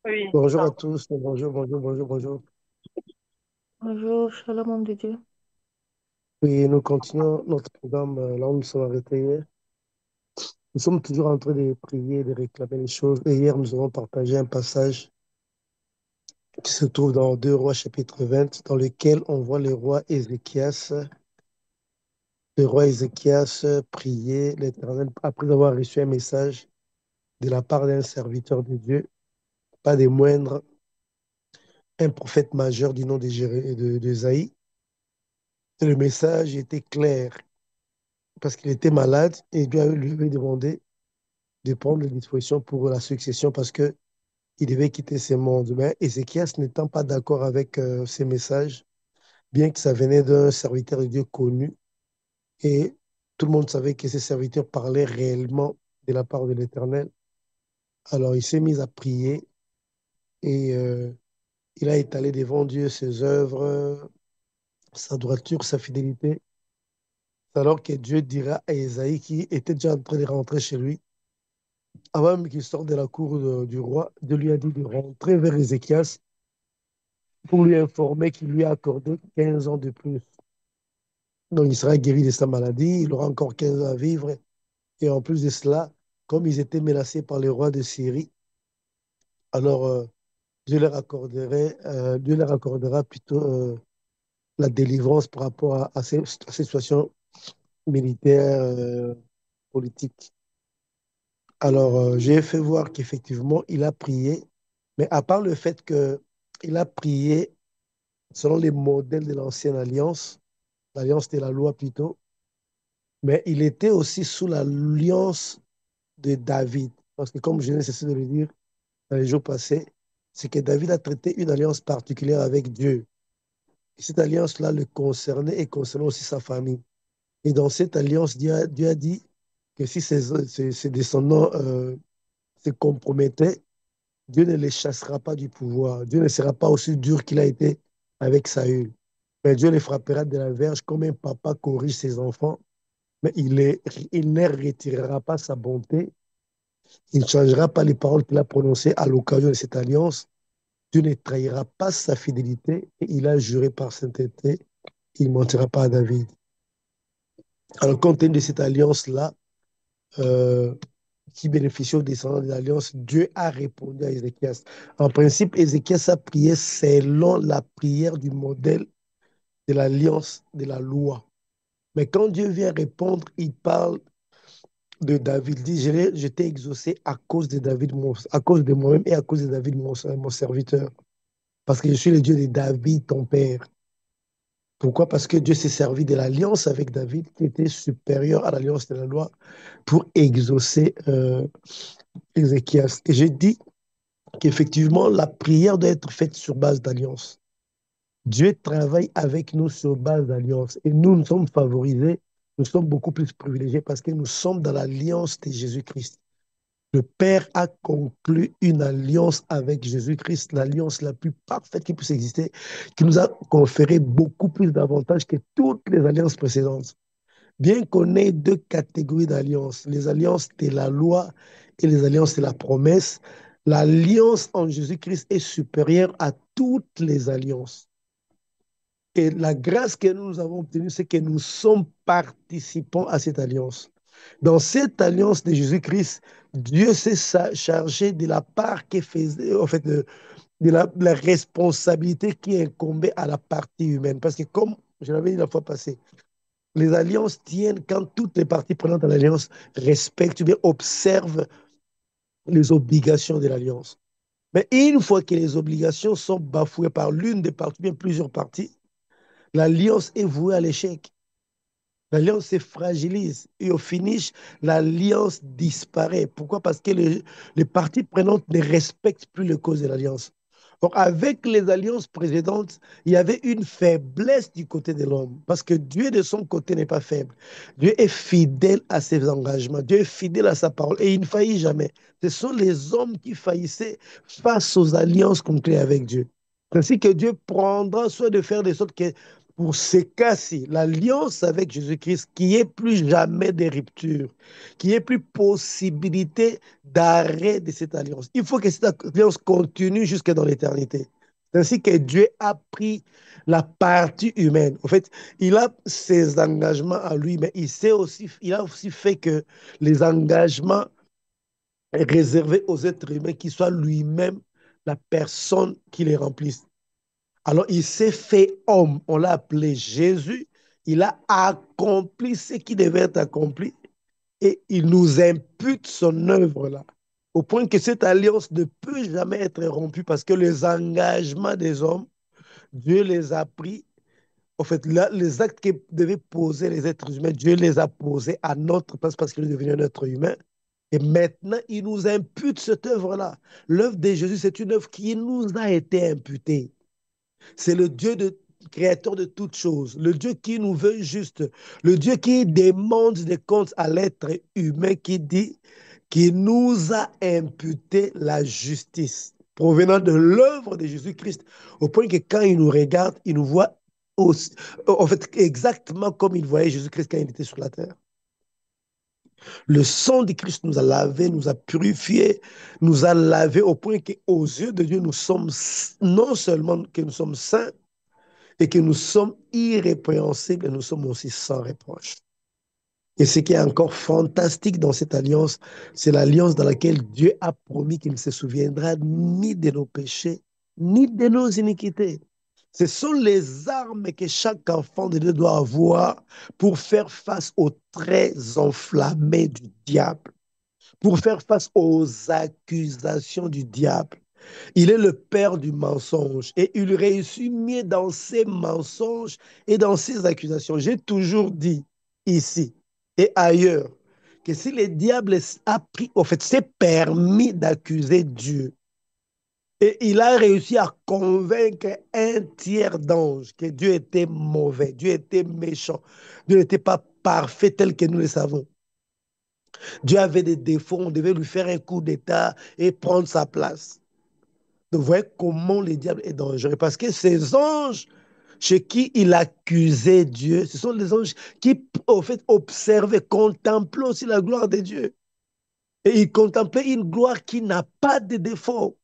Oui, Bonjour à ça. tous, bonjour, bonjour, bonjour, bonjour. Bonjour, shalom homme de Dieu. Et nous continuons notre programme là où nous sommes arrêtés hier. Nous sommes toujours en train de prier, de réclamer les choses. Et hier, nous avons partagé un passage qui se trouve dans 2 Rois chapitre 20, dans lequel on voit le roi Ézéchias prier l'Éternel après avoir reçu un message de la part d'un serviteur de Dieu, pas des moindres, un prophète majeur du nom d'Ésaïe. Et le message était clair parce qu'il était malade et Dieu lui avait demandé de prendre les dispositions pour la succession parce que il devait quitter ce monde. Mais Ézéchias n'étant pas d'accord avec ces messages, bien que ça venait d'un serviteur de Dieu connu, et tout le monde savait que ces serviteurs parlaient réellement de la part de l'Éternel, alors il s'est mis à prier et il a étalé devant Dieu ses œuvres, sa droiture, sa fidélité, alors que Dieu dira à Ésaïe qui était déjà en train de rentrer chez lui, avant même qu'il sorte de la cour du roi, Dieu lui a dit de rentrer vers Ézéchias pour lui informer qu'il lui a accordé 15 ans de plus. Donc, il sera guéri de sa maladie, il aura encore 15 ans à vivre. Et en plus de cela, comme ils étaient menacés par les rois de Syrie, alors Dieu leur accordera plutôt la délivrance par rapport à ces situations militaires, politiques. Alors, j'ai fait voir qu'effectivement, il a prié, mais à part le fait qu'il a prié selon les modèles de l'ancienne alliance, l'alliance de la loi plutôt, mais il était aussi sous l'alliance de David. Parce que comme je n'ai cessé de le dire dans les jours passés, c'est que David a traité une alliance particulière avec Dieu. Et cette alliance-là le concernait et concernait aussi sa famille. Et dans cette alliance, Dieu a dit que si ses descendants se compromettaient, Dieu ne les chassera pas du pouvoir. Dieu ne sera pas aussi dur qu'il a été avec Saül. Mais Dieu les frappera de la verge comme un papa corrige ses enfants, mais il ne retirera pas sa bonté. Il ne changera pas les paroles qu'il a prononcées à l'occasion de cette alliance. Dieu ne trahira pas sa fidélité et il a juré par sainteté, il ne mentira pas à David. Alors, compte tenu de cette alliance-là, euh, qui bénéficie aux descendants de l'alliance, Dieu a répondu à Ézéchias. En principe, Ézéchias a prié selon la prière du modèle de l'alliance de la loi. Mais quand Dieu vient répondre, il parle de David. Il dit, je t'ai exaucé à cause de David, à cause de moi-même et à cause de David, mon serviteur. Parce que je suis le Dieu de David, ton père. Pourquoi? Parce que Dieu s'est servi de l'alliance avec David, qui était supérieure à l'alliance de la loi, pour exaucer Ézéchias. Et j'ai dit qu'effectivement, la prière doit être faite sur base d'alliance. Dieu travaille avec nous sur base d'alliance. Et nous sommes favorisés, nous sommes beaucoup plus privilégiés parce que nous sommes dans l'alliance de Jésus-Christ. Le Père a conclu une alliance avec Jésus-Christ, l'alliance la plus parfaite qui puisse exister, qui nous a conféré beaucoup plus d'avantages que toutes les alliances précédentes. Bien qu'on ait deux catégories d'alliances, les alliances de la loi et les alliances de la promesse, l'alliance en Jésus-Christ est supérieure à toutes les alliances. Et la grâce que nous avons obtenue, c'est que nous sommes participants à cette alliance. Dans cette alliance de Jésus-Christ, Dieu s'est chargé de la part qui faisait, en fait, de la responsabilité qui incombait à la partie humaine. Parce que comme je l'avais dit la fois passée, les alliances tiennent quand toutes les parties prenantes à l'alliance respectent ou bien observent les obligations de l'alliance. Mais une fois que les obligations sont bafouées par l'une des parties, ou bien plusieurs parties, l'alliance est vouée à l'échec. L'alliance se fragilise et au finish, l'alliance disparaît. Pourquoi? Parce que les parties prenantes ne respectent plus les causes de l'alliance. Donc, avec les alliances précédentes, il y avait une faiblesse du côté de l'homme. Parce que Dieu, de son côté, n'est pas faible. Dieu est fidèle à ses engagements. Dieu est fidèle à sa parole et il ne faillit jamais. Ce sont les hommes qui faillissaient face aux alliances conclues avec Dieu. Ainsi que Dieu prendra soin de faire de sorte que pour ce cas-ci, l'alliance avec Jésus-Christ, qu'il n'y ait plus jamais de rupture, qu'il n'y ait plus possibilité d'arrêt de cette alliance. Il faut que cette alliance continue jusque dans l'éternité. C'est ainsi que Dieu a pris la partie humaine. En fait, il a ses engagements à lui, mais il a aussi fait que les engagements réservés aux êtres humains, qu'il soit lui-même la personne qui les remplisse. Alors, il s'est fait homme. On l'a appelé Jésus. Il a accompli ce qui devait être accompli et il nous impute son œuvre-là. Au point que cette alliance ne peut jamais être rompue parce que les engagements des hommes, Dieu les a pris. En fait, là, les actes que devaient poser les êtres humains, Dieu les a posés à notre place parce qu'il est devenu un être humain. Et maintenant, il nous impute cette œuvre-là. L'œuvre de Jésus, c'est une œuvre qui nous a été imputée. C'est le créateur de toutes choses, le Dieu qui nous veut juste, le Dieu qui demande des comptes à l'être humain, qui dit, qui nous a imputé la justice provenant de l'œuvre de Jésus-Christ, au point que quand il nous regarde, il nous voit aussi, en fait, exactement comme il voyait Jésus-Christ quand il était sur la terre. Le sang de Christ nous a lavés, nous a purifiés, nous a lavés au point qu'aux yeux de Dieu, nous sommes non seulement que nous sommes saints, et que nous sommes irrépréhensibles et nous sommes aussi sans reproche. Et ce qui est encore fantastique dans cette alliance, c'est l'alliance dans laquelle Dieu a promis qu'il ne se souviendra ni de nos péchés, ni de nos iniquités. Ce sont les armes que chaque enfant de Dieu doit avoir pour faire face aux traits enflammés du diable, pour faire face aux accusations du diable. Il est le père du mensonge et il réussit mieux dans ses mensonges et dans ses accusations. J'ai toujours dit ici et ailleurs que si le diable a pris, en fait, s'est permis d'accuser Dieu et il a réussi à convaincre un tiers d'anges que Dieu était mauvais, Dieu était méchant, Dieu n'était pas parfait tel que nous le savons. Dieu avait des défauts, on devait lui faire un coup d'état et prendre sa place. Donc, vous voyez comment le diable est dangereux. Parce que ces anges chez qui il accusait Dieu, ce sont les anges qui, en fait, observaient, contemplaient aussi la gloire de Dieu. Et ils contemplaient une gloire qui n'a pas de défaut.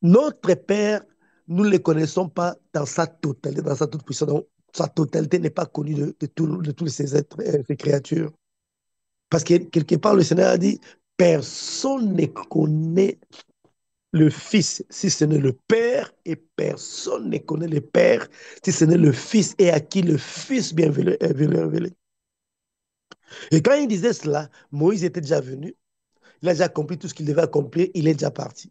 Notre Père, nous ne le connaissons pas dans sa totalité, dans sa toute puissance. Donc, sa totalité n'est pas connue de tous ces êtres, ces créatures. Parce que quelque part, le Seigneur a dit, personne ne connaît le Fils, si ce n'est le Père, et personne ne connaît le Père, si ce n'est le Fils, et à qui le Fils bien révélé. Et quand il disait cela, Moïse était déjà venu, il a déjà accompli tout ce qu'il devait accomplir, il est déjà parti.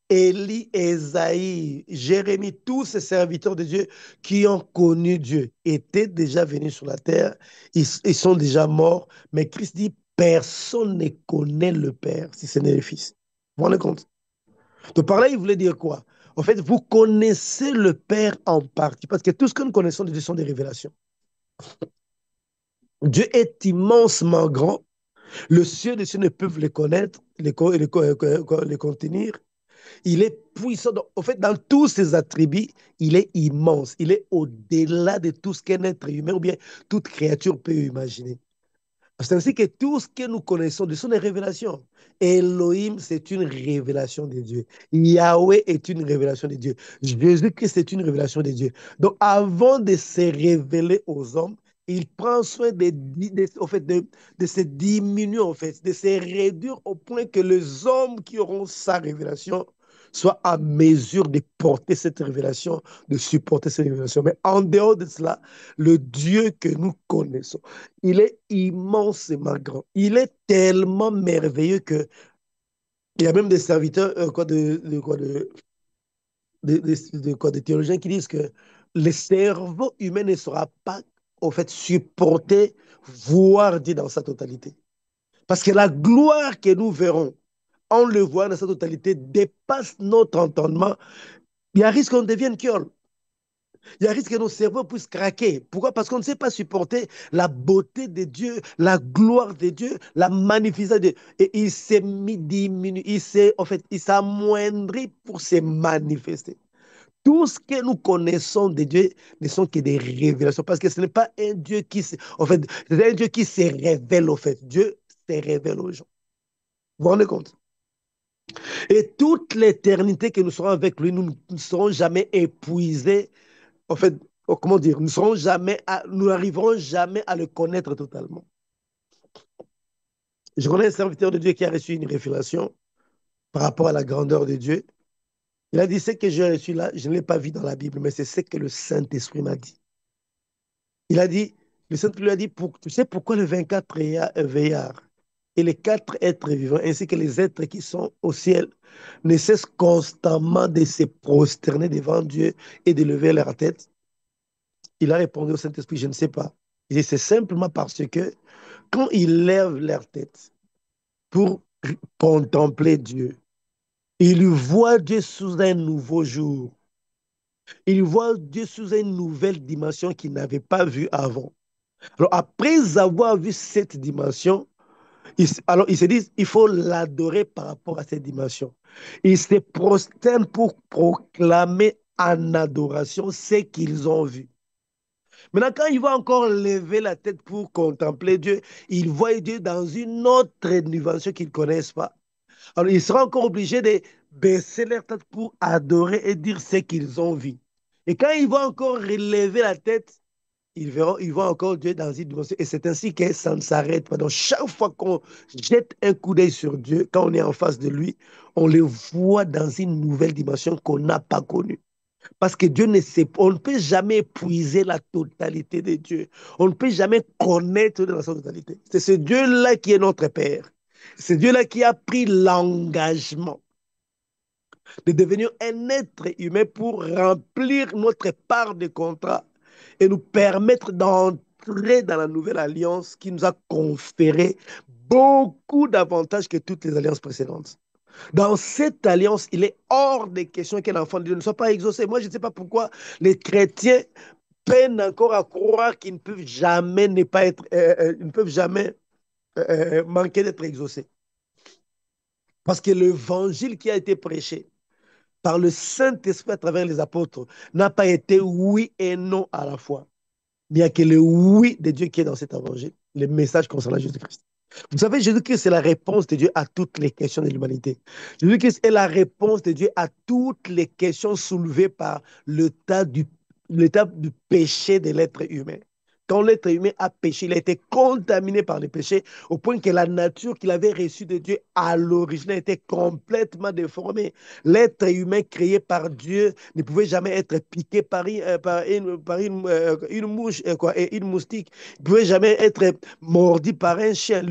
Élie, Esaïe, Jérémie, tous ces serviteurs de Dieu qui ont connu Dieu étaient déjà venus sur la terre, ils sont déjà morts, mais Christ dit, personne ne connaît le Père, si ce n'est le Fils. Vous vous rendez compte? Donc par là, il voulait dire quoi? En fait, vous connaissez le Père en partie, parce que tout ce que nous connaissons de Dieu sont des révélations. Dieu est immensement grand. Le ciel et les cieux ne peuvent les connaître, les contenir. Il est puissant. Donc, en fait, dans tous ses attributs, il est immense. Il est au-delà de tout ce qu'un être humain ou bien toute créature peut imaginer. C'est ainsi que tout ce que nous connaissons, ce sont des révélations. Elohim, c'est une révélation de Dieu. Yahweh est une révélation de Dieu. Jésus-Christ est une révélation de Dieu. Donc, avant de se révéler aux hommes, il prend soin en fait, de se diminuer, en fait, de se réduire au point que les hommes qui auront sa révélation soient à mesure de porter cette révélation, de supporter cette révélation. Mais en dehors de cela, le Dieu que nous connaissons, il est immensément grand. Il est tellement merveilleux que il y a même des serviteurs des théologiens qui disent que le cerveau humain ne sera pas en fait supporté, voire dit dans sa totalité. Parce que la gloire que nous verrons, en le voit dans sa totalité, dépasse notre entendement. Il y a risque qu'on devienne kiol. Il y a risque que nos cerveaux puissent craquer. Pourquoi? Parce qu'on ne sait pas supporter la beauté de Dieu, la gloire de Dieu, la magnificence de Dieu. Et il s'est mis diminué, il s'est, en fait, il s'amoindrit pour se manifester. Tout ce que nous connaissons de Dieu ne sont que des révélations, parce que ce n'est pas un Dieu en fait, c'est un Dieu qui se révèle, en fait. Dieu se révèle aux gens. Vous vous rendez compte? Et toute l'éternité que nous serons avec lui, nous ne serons jamais épuisés. En fait, comment dire, nous n'arriverons jamais à le connaître totalement. Je connais un serviteur de Dieu qui a reçu une révélation par rapport à la grandeur de Dieu. Il a dit, ce que j'ai reçu là, je ne l'ai pas vu dans la Bible, mais c'est ce que le Saint-Esprit m'a dit. Il a dit, le Saint-Esprit lui a dit, tu sais pourquoi les 24 veillards et les quatre êtres vivants, ainsi que les êtres qui sont au ciel, ne cessent constamment de se prosterner devant Dieu et de lever leur tête? Il a répondu au Saint-Esprit, je ne sais pas. Il dit, c'est simplement parce que quand ils lèvent leur tête pour contempler Dieu, ils voient Dieu sous un nouveau jour. Ils voient Dieu sous une nouvelle dimension qu'ils n'avaient pas vue avant. Alors, après avoir vu cette dimension, alors ils se disent, il faut l'adorer par rapport à cette dimension. Ils se prosternent pour proclamer en adoration ce qu'ils ont vu. Maintenant, quand ils vont encore lever la tête pour contempler Dieu, ils voient Dieu dans une autre dimension qu'ils ne connaissent pas. Alors, ils seront encore obligés de baisser leur tête pour adorer et dire ce qu'ils ont vu. Et quand ils vont encore relever la tête, ils voient encore Dieu dans une dimension. Et c'est ainsi que ça ne s'arrête pas. Donc, chaque fois qu'on jette un coup d'œil sur Dieu, quand on est en face de lui, on le voit dans une nouvelle dimension qu'on n'a pas connue. Parce que Dieu ne sait pas, on ne peut jamais épuiser la totalité de Dieu. On ne peut jamais connaître dans sa totalité. C'est ce Dieu-là qui est notre Père. C'est Dieu-là qui a pris l'engagement de devenir un être humain pour remplir notre part de contrat et nous permettre d'entrer dans la nouvelle alliance qui nous a conféré beaucoup d'avantages que toutes les alliances précédentes. Dans cette alliance, il est hors de question qu'un enfant de Dieu ne soit pas exaucé. Moi, je ne sais pas pourquoi les chrétiens peinent encore à croire qu'ils ne peuvent jamais ne pas être, ils ne peuvent jamais manquer d'être exaucés. Parce que l'évangile qui a été prêché par le Saint-Esprit à travers les apôtres n'a pas été oui et non à la fois. Mais il n'y a que le oui de Dieu qui est dans cet évangile, le message concernant Jésus-Christ. Vous savez, Jésus-Christ, c'est la réponse de Dieu à toutes les questions de l'humanité. Jésus-Christ est la réponse de Dieu à toutes les questions soulevées par l'état du péché de l'être humain. Quand l'être humain a péché, il a été contaminé par le péché au point que la nature qu'il avait reçue de Dieu à l'origine a été complètement déformée. L'être humain créé par Dieu ne pouvait jamais être piqué une mouche et une moustique. Il ne pouvait jamais être mordu par un chien.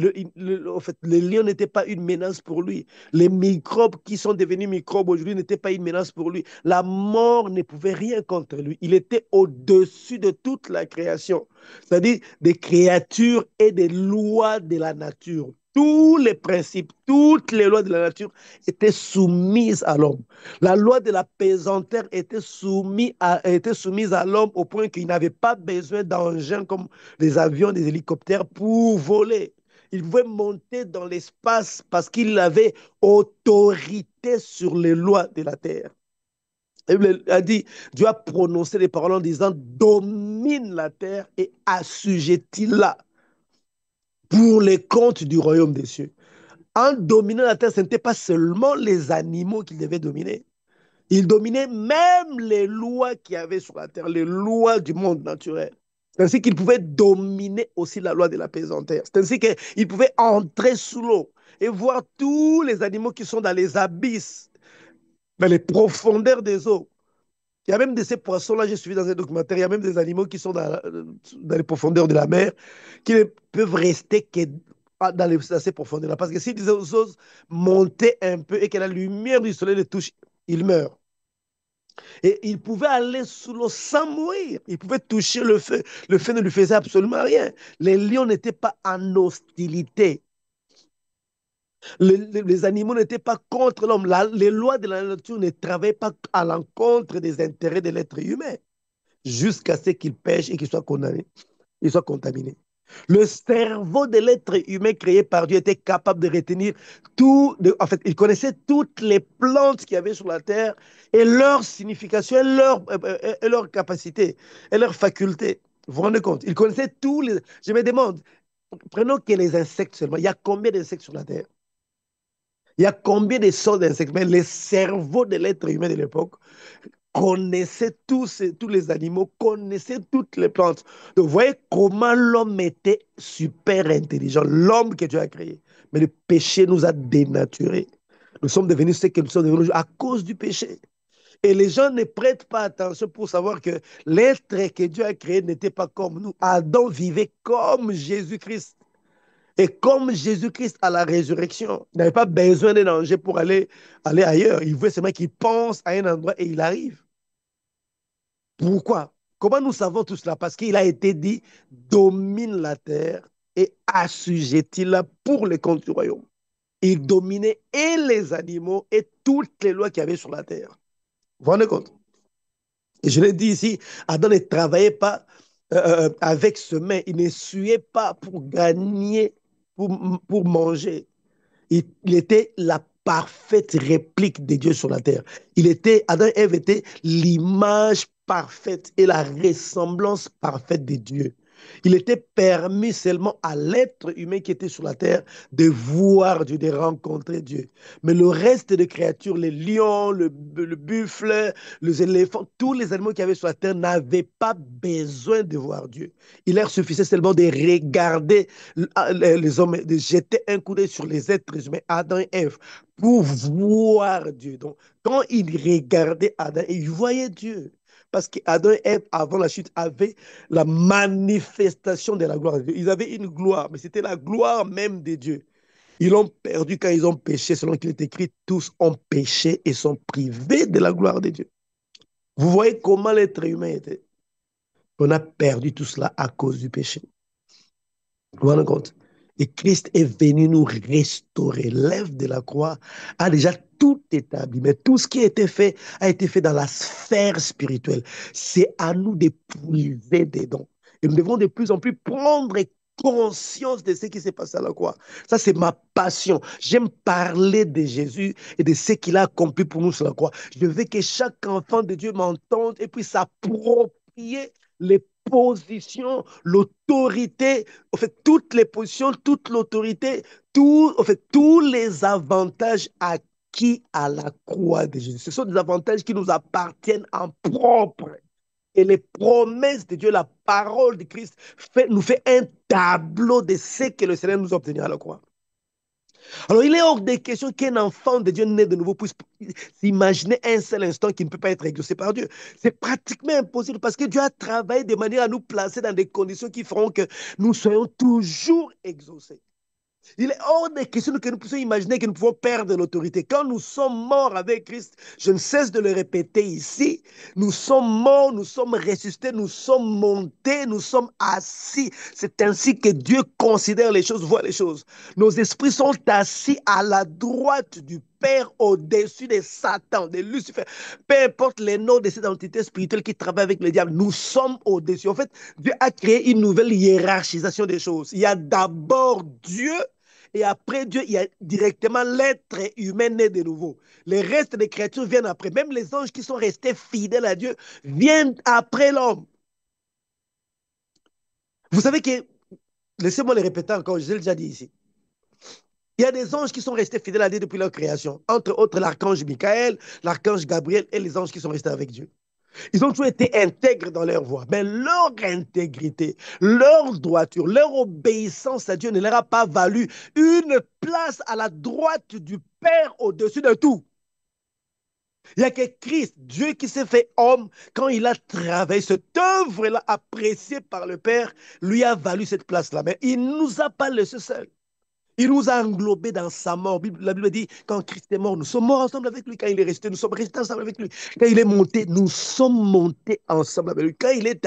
En fait, le lion n'était pas une menace pour lui. Les microbes qui sont devenus microbes aujourd'hui n'étaient pas une menace pour lui. La mort ne pouvait rien contre lui. Il était au-dessus de toute la création, c'est-à-dire des créatures et des lois de la nature. Tous les principes, toutes les lois de la nature étaient soumises à l'homme. La loi de la pesanteur était soumise à l'homme au point qu'il n'avait pas besoin d'engins comme des avions, des hélicoptères pour voler. Il pouvait monter dans l'espace parce qu'il avait autorité sur les lois de la terre. La Bible a dit, Dieu a prononcé les paroles en disant, domine la terre et assujettis-la pour les comptes du royaume des cieux. En dominant la terre, ce n'était pas seulement les animaux qu'il devait dominer. Il dominait même les lois qu'il y avait sur la terre, les lois du monde naturel. C'est ainsi qu'il pouvait dominer aussi la loi de la pesanteur. C'est ainsi qu'il pouvait entrer sous l'eau et voir tous les animaux qui sont dans les abysses, dans les profondeurs des eaux. Il y a même de ces poissons-là, j'ai suivi dans un documentaire, il y a même des animaux qui sont dans les profondeurs de la mer, qui ne peuvent rester que dans ces profondeurs-là. Parce que s'ils osent monter un peu et que la lumière du soleil les touche, ils meurent. Et il pouvait aller sous l'eau sans mourir. Il pouvait toucher le feu. Le feu ne lui faisait absolument rien. Les lions n'étaient pas en hostilité. Les animaux n'étaient pas contre l'homme. Les lois de la nature ne travaillaient pas à l'encontre des intérêts de l'être humain jusqu'à ce qu'il pêche et qu'il soit condamné, il soit contaminé. Le cerveau de l'être humain créé par Dieu était capable de retenir tout. En fait, il connaissait toutes les plantes qu'il y avait sur la terre et leur signification, et leur capacité, et leur faculté. Vous vous rendez compte? Il connaissait tous les. Je me demande, prenons que les insectes seulement. Il y a combien d'insectes sur la terre? Il y a combien de sortes d'insectes? Mais le cerveau de l'être humain de l'époque connaissait tous les animaux, connaissait toutes les plantes. Donc, vous voyez comment l'homme était super intelligent, l'homme que Dieu a créé. Mais le péché nous a dénaturés. Nous sommes devenus ce que nous sommes devenus à cause du péché. Et les gens ne prêtent pas attention pour savoir que l'être que Dieu a créé n'était pas comme nous. Adam vivait comme Jésus-Christ. Et comme Jésus-Christ à la résurrection, il n'avait pas besoin d'un danger pour aller ailleurs. Il voulait seulement qu'il pense à un endroit et il arrive. Pourquoi? Comment nous savons tout cela? Parce qu'il a été dit, domine la terre et assujettis-la pour les comptes du royaume. Il dominait et les animaux et toutes les lois qu'il y avait sur la terre. Vous vous rendez compte? Et je l'ai dit ici, Adam ne travaillait pas avec ses mains, il ne suait pas pour gagner, pour manger. Il était la parfaite réplique de Dieu sur la terre. Adam et Ève étaient l'image parfaite et la ressemblance parfaite de Dieu. Il était permis seulement à l'être humain qui était sur la terre de voir Dieu, de rencontrer Dieu. Mais le reste des créatures, les lions, le buffle, les éléphants, tous les animaux qui y avait sur la terre n'avaient pas besoin de voir Dieu. Il leur suffisait seulement de regarder les hommes, de jeter un coup d'œil sur les êtres humains, Adam et Ève, pour voir Dieu. Donc, quand ils regardaient Adam, ils voyaient Dieu. Parce qu'Adam et Ève, avant la chute, avaient la manifestation de la gloire de Dieu. Ils avaient une gloire, mais c'était la gloire même de Dieu. Ils l'ont perdu quand ils ont péché, selon qu'il est écrit, tous ont péché et sont privés de la gloire de Dieu. Vous voyez comment l'être humain était. On a perdu tout cela à cause du péché. Vous vous rendez compte? Et Christ est venu nous restaurer. L'œuvre de la croix a déjà tout établi. Mais tout ce qui a été fait dans la sphère spirituelle. C'est à nous de puiser dedans. Et nous devons de plus en plus prendre conscience de ce qui s'est passé à la croix. Ça, c'est ma passion. J'aime parler de Jésus et de ce qu'il a accompli pour nous sur la croix. Je veux que chaque enfant de Dieu m'entende et puisse s'approprier les positions, l'autorité, en fait, toutes les positions, toute l'autorité, en fait, tous les avantages acquis à la croix de Jésus. Ce sont des avantages qui nous appartiennent en propre. Et les promesses de Dieu, la parole de Christ nous fait un tableau de ce que le Seigneur nous a obtenu à la croix. Alors, il est hors des questions qu'un enfant de Dieu né de nouveau puisse s'imaginer un seul instant qui ne peut pas être exaucé par Dieu. C'est pratiquement impossible parce que Dieu a travaillé de manière à nous placer dans des conditions qui feront que nous soyons toujours exaucés. Il est hors des questions que nous puissions imaginer que nous pouvons perdre l'autorité. Quand nous sommes morts avec Christ, je ne cesse de le répéter ici, nous sommes morts, nous sommes ressuscités, nous sommes montés, nous sommes assis. C'est ainsi que Dieu considère les choses, voit les choses. Nos esprits sont assis à la droite du Père au-dessus de Satan, de Lucifer. Peu importe les noms de cette entité spirituelle qui travaille avec le diable, nous sommes au-dessus. En fait, Dieu a créé une nouvelle hiérarchisation des choses. Il y a d'abord Dieu et après Dieu, il y a directement l'être humain né de nouveau. Les restes des créatures viennent après. Même les anges qui sont restés fidèles à Dieu viennent après l'homme. Vous savez que, laissez-moi le répéter encore, je l'ai déjà dit ici. Il y a des anges qui sont restés fidèles à Dieu depuis leur création. Entre autres, l'archange Michael, l'archange Gabriel et les anges qui sont restés avec Dieu. Ils ont toujours été intègres dans leur voie. Mais leur intégrité, leur droiture, leur obéissance à Dieu ne leur a pas valu une place à la droite du Père au-dessus de tout. Il n'y a que Christ, Dieu qui s'est fait homme, quand il a travaillé cette œuvre-là appréciée par le Père, lui a valu cette place-là. Mais il ne nous a pas laissés seuls. Il nous a englobés dans sa mort. La Bible dit, quand Christ est mort, nous sommes morts ensemble avec lui. Quand il est resté, nous sommes restés ensemble avec lui. Quand il est monté, nous sommes montés ensemble avec lui. Quand il est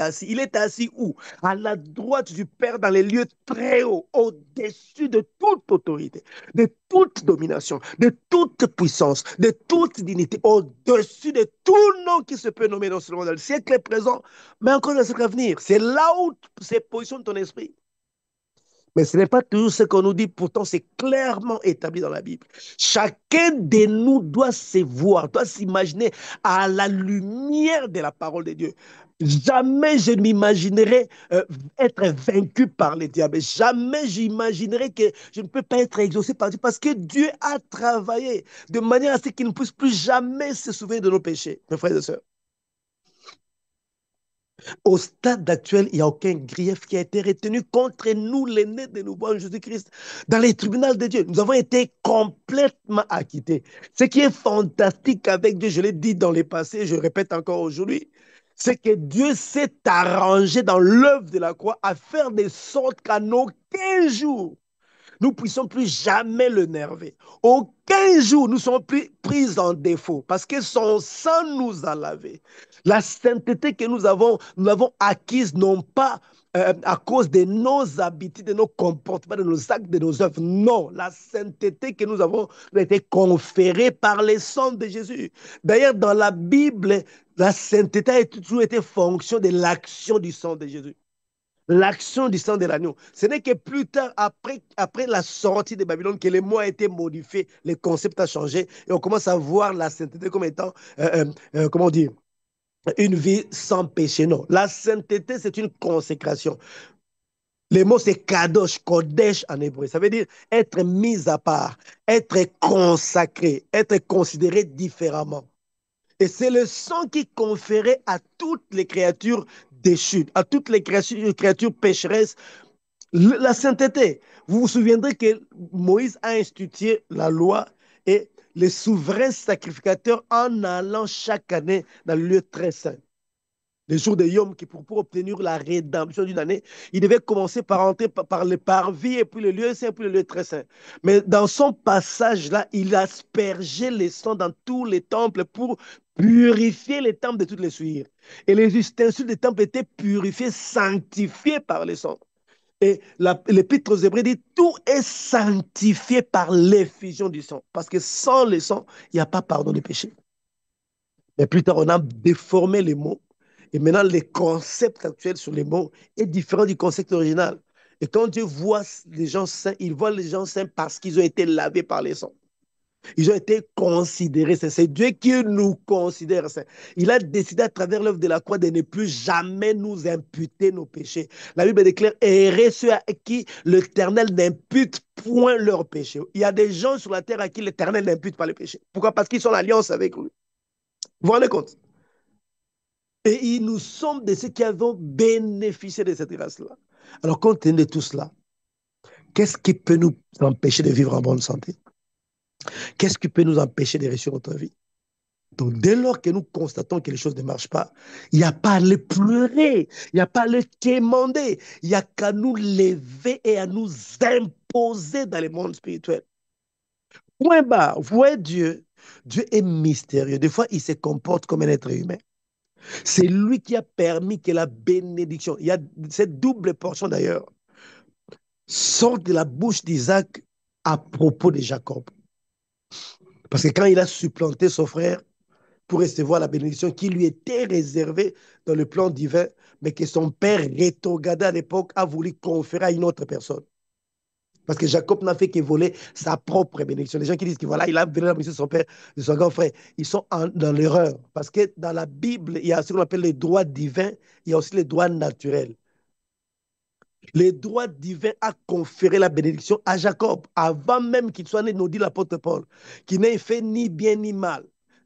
assis où? À la droite du Père, dans les lieux très hauts, au-dessus de toute autorité, de toute domination, de toute puissance, de toute dignité, au-dessus de tout nom qui se peut nommer non seulement dans le siècle présent, mais encore dans le siècle à venir. C'est là où se positionne ton esprit. Mais ce n'est pas toujours ce qu'on nous dit, pourtant c'est clairement établi dans la Bible. Chacun de nous doit se voir, doit s'imaginer à la lumière de la parole de Dieu. Jamais je m'imaginerai être vaincu par les diables. Jamais j'imaginerai que je ne peux pas être exaucé par Dieu parce que Dieu a travaillé de manière à ce qu'il ne puisse plus jamais se souvenir de nos péchés, mes frères et sœurs. Au stade actuel, il n'y a aucun grief qui a été retenu contre nous, les nés de nouveau en Jésus-Christ. Dans les tribunaux de Dieu, nous avons été complètement acquittés. Ce qui est fantastique avec Dieu, je l'ai dit dans les passés, je répète encore aujourd'hui, c'est que Dieu s'est arrangé dans l'œuvre de la croix à faire de sorte qu'en aucun jour, nous ne puissions plus jamais le nerver. Aucun jour nous sommes plus pris en défaut parce que son sang nous a lavés. La sainteté que nous l'avons acquise non pas à cause de nos habitudes, de nos comportements, de nos actes, de nos œuvres. Non, la sainteté que nous avons a été conférée par le sang de Jésus. D'ailleurs, dans la Bible, la sainteté a toujours été fonction de l'action du sang de Jésus, l'action du sang de l'agneau. Ce n'est que plus tard, après la sortie de Babylone, que les mots ont été modifiés, les concepts ont changé, et on commence à voir la sainteté comme étant, comment dire, une vie sans péché. Non, la sainteté, c'est une consécration. Le mot, c'est kadosh, kodesh en hébreu. Ça veut dire être mis à part, être consacré, être considéré différemment. Et c'est le sang qui conférait à toutes les créatures déchues, à toutes les créatures pécheresses, la sainteté. Vous vous souviendrez que Moïse a institué la loi et les souverains sacrificateurs en allant chaque année dans le lieu très saint. Les jours de Yom Kippour pour obtenir la rédemption d'une année, il devait commencer par entrer par le parvis et puis le lieu saint, puis le lieu très saint. Mais dans son passage-là, il aspergeait les sang dans tous les temples pour purifier les temples de toutes les souillures. Et les ustensiles des temples étaient purifiés, sanctifiés par le sang. Et l'Épître aux Hébreux dit tout est sanctifié par l'effusion du sang. Parce que sans le sang, il n'y a pas pardon des péchés. Mais plus tard, on a déformé les mots. Et maintenant, le concept actuel sur les mots est différent du concept original. Et quand Dieu voit les gens saints, il voit les gens saints parce qu'ils ont été lavés par les sangs. Ils ont été considérés saints. C'est Dieu qui nous considère saints. Il a décidé à travers l'œuvre de la croix de ne plus jamais nous imputer nos péchés. La Bible déclare, errez ceux à qui l'Éternel n'impute point leurs péchés. Il y a des gens sur la terre à qui l'Éternel n'impute pas les péchés. Pourquoi? Parce qu'ils sont en alliance avec lui. Vous vous rendez compte? Et nous sommes de ceux qui avons bénéficié de cette grâce-là. Alors, compte tenu de tout cela, qu'est-ce qui peut nous empêcher de vivre en bonne santé? Qu'est-ce qui peut nous empêcher de réussir notre vie? Donc, dès lors que nous constatons que les choses ne marchent pas, il n'y a pas à les pleurer, il n'y a pas à les quémander, il n'y a qu'à nous lever et à nous imposer dans le monde spirituel. Point barre, vous voyez Dieu, Dieu est mystérieux. Des fois, il se comporte comme un être humain. C'est lui qui a permis que la bénédiction, il y a cette double portion d'ailleurs, sorte de la bouche d'Isaac à propos de Jacob. Parce que quand il a supplanté son frère pour recevoir la bénédiction qui lui était réservée dans le plan divin, mais que son père rétrogradé à l'époque a voulu conférer à une autre personne. Parce que Jacob n'a fait que voler sa propre bénédiction. Les gens qui disent que voilà, il a volé la bénédiction de son père, de son grand frère, ils sont dans l'erreur. Parce que dans la Bible, il y a ce qu'on appelle les droits divins, il y a aussi les droits naturels. Le droit divin a conféré la bénédiction à Jacob, avant même qu'il soit né, nous dit l'apôtre Paul, qui n'ait fait ni bien ni mal.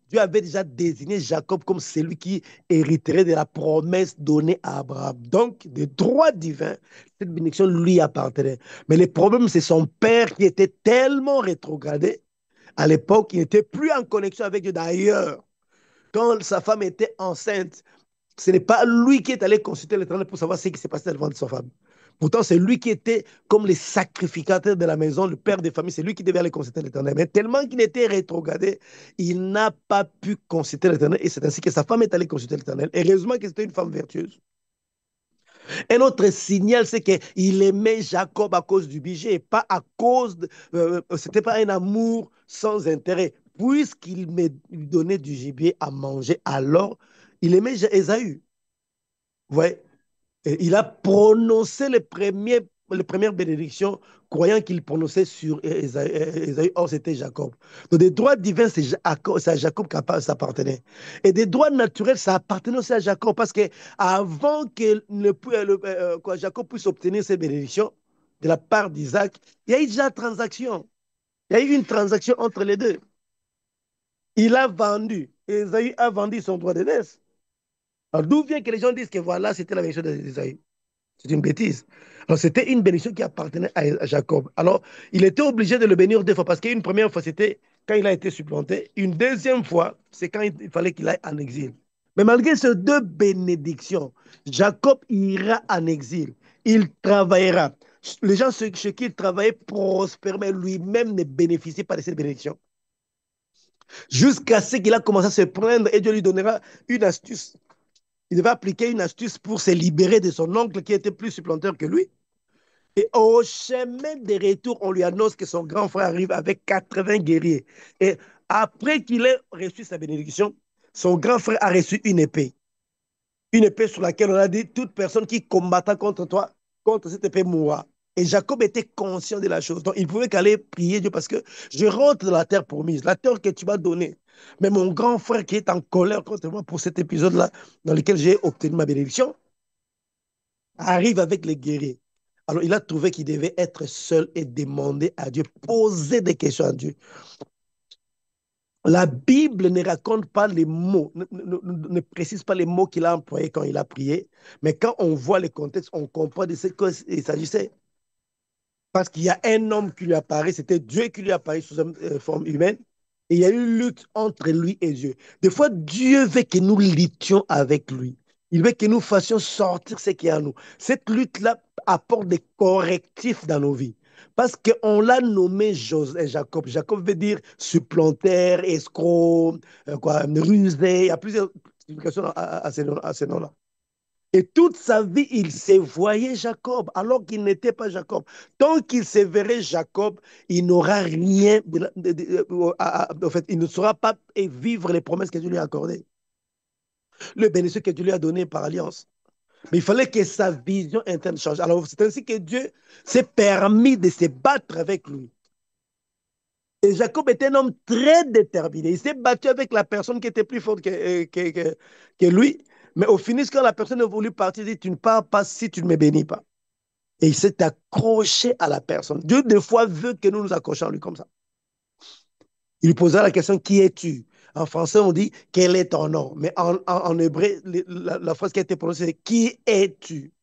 Dieu avait déjà désigné Jacob comme celui qui hériterait de la promesse donnée à Abraham. Donc, de droit divin, cette bénédiction lui appartenait. Mais le problème, c'est son père qui était tellement rétrogradé. À l'époque, il n'était plus en connexion avec Dieu. D'ailleurs, quand sa femme était enceinte, ce n'est pas lui qui est allé consulter l'Éternel pour savoir ce qui s'est passé dans le ventre de sa femme. Pourtant, c'est lui qui était comme le sacrificateur de la maison, le père de famille, c'est lui qui devait aller consulter l'Éternel. Mais tellement qu'il était rétrogradé, il n'a pas pu consulter l'Éternel et c'est ainsi que sa femme est allée consulter l'Éternel. Heureusement que c'était une femme vertueuse. Un autre signal, c'est qu'il aimait Jacob à cause du budget, pas à cause c'était pas un amour sans intérêt. Puisqu'il me donnait du gibier à manger, alors il aimait Ésaü. Ouais. Et il a prononcé les premiers les premières bénédictions, croyant qu'il prononçait sur Ésaü, or c'était Jacob. Donc des droits divins, c'est à Jacob que ça appartenait. Et des droits naturels, ça appartenait aussi à Jacob, parce que avant que Jacob puisse obtenir ces bénédictions de la part d'Isaac, il y a eu déjà une transaction. Il y a eu une transaction entre les deux. Il a vendu, Ésaü a vendu son droit de naissance. Alors d'où vient que les gens disent que voilà, c'était la bénédiction d'Ésaü? C'est une bêtise. Alors, c'était une bénédiction qui appartenait à Jacob. Alors, il était obligé de le bénir deux fois parce qu'une première fois, c'était quand il a été supplanté. Une deuxième fois, c'est quand il fallait qu'il aille en exil. Mais malgré ces deux bénédictions, Jacob ira en exil. Il travaillera. Les gens chez qui il travaillait prospèrent, mais lui-même ne bénéficie pas de cette bénédiction. Jusqu'à ce qu'il a commencé à se prendre et Dieu lui donnera une astuce. Il devait appliquer une astuce pour se libérer de son oncle qui était plus supplanteur que lui. Et au chemin de retour, on lui annonce que son grand frère arrive avec 80 guerriers. Et après qu'il ait reçu sa bénédiction, son grand frère a reçu une épée. Une épée sur laquelle on a dit, toute personne qui combattra contre toi, contre cette épée mourra. Et Jacob était conscient de la chose. Donc, il pouvait qu'aller prier Dieu parce que je rentre dans la terre promise, la terre que tu m'as donnée. Mais mon grand frère qui est en colère contre moi pour cet épisode-là, dans lequel j'ai obtenu ma bénédiction, arrive avec les guerriers. Alors, il a trouvé qu'il devait être seul et demander à Dieu, poser des questions à Dieu. La Bible ne raconte pas les mots, ne précise pas les mots qu'il a employés quand il a prié, mais quand on voit le contexte, on comprend de ce qu'il s'agissait. Parce qu'il y a un homme qui lui apparaît, c'était Dieu qui lui apparaît sous une forme humaine, et il y a eu une lutte entre lui et Dieu. Des fois, Dieu veut que nous luttions avec lui. Il veut que nous fassions sortir ce qui est en nous. Cette lutte-là apporte des correctifs dans nos vies. Parce qu'on l'a nommé Jacob. Jacob veut dire supplantaire, escroc, rusé. Il y a plusieurs explications à ce nom-là. Et toute sa vie, il se voyait Jacob, alors qu'il n'était pas Jacob. Tant qu'il se verrait Jacob, il n'aura rien, en fait, il ne saura pas vivre les promesses que Dieu lui a accordées, le bénéfice que Dieu lui a donné par alliance. Mais il fallait que sa vision interne change. Alors, c'est ainsi que Dieu s'est permis de se battre avec lui. Et Jacob était un homme très déterminé. Il s'est battu avec la personne qui était plus forte que lui. Mais au finish, quand la personne a voulu partir, il dit, tu ne pars pas si tu ne me bénis pas. Et il s'est accroché à la personne. Dieu, des fois, veut que nous nous accrochions à lui comme ça. Il lui posera la question, qui es-tu? En français, on dit, quel est ton nom? Mais en hébreu, la phrase qui a été prononcée, c'est, qui es-tu?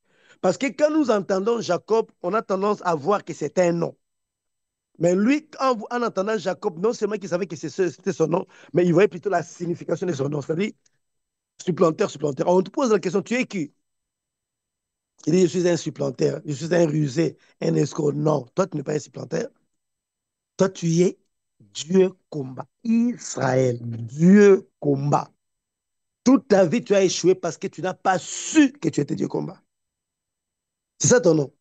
Parce que quand nous entendons Jacob, on a tendance à voir que c'est un nom. Mais lui, en entendant Jacob, non seulement qu'il savait que c'était son nom, mais il voyait plutôt la signification de son nom. C'est-à-dire, supplanteur, supplanteur. On te pose la question, tu es qui? Il dit, je suis un supplanteur, je suis un rusé, un escroc. Non, toi, tu n'es pas un supplanteur. Toi, tu es Dieu combat. Israël, Dieu combat. Toute ta vie, tu as échoué parce que tu n'as pas su que tu étais Dieu combat. C'est ça ton nom.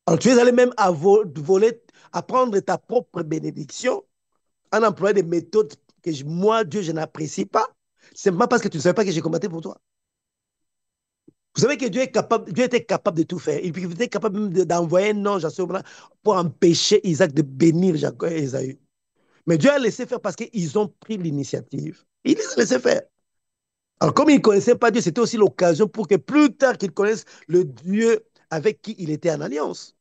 Alors, tu es allé même à voler, à prendre ta propre bénédiction en employant des méthodes que moi, Dieu, je n'apprécie pas. C'est pas parce que tu ne savais pas que j'ai combattu pour toi. Vous savez que Dieu, est capable, Dieu était capable de tout faire. Il était capable même d'envoyer un ange à ce moment-là pour empêcher Isaac de bénir Jacob et Esaü. Mais Dieu a laissé faire parce qu'ils ont pris l'initiative. Il les a laissé faire. Alors, comme ils ne connaissaient pas Dieu, c'était aussi l'occasion pour que plus tard qu'ils connaissent le Dieu avec qui il était en alliance.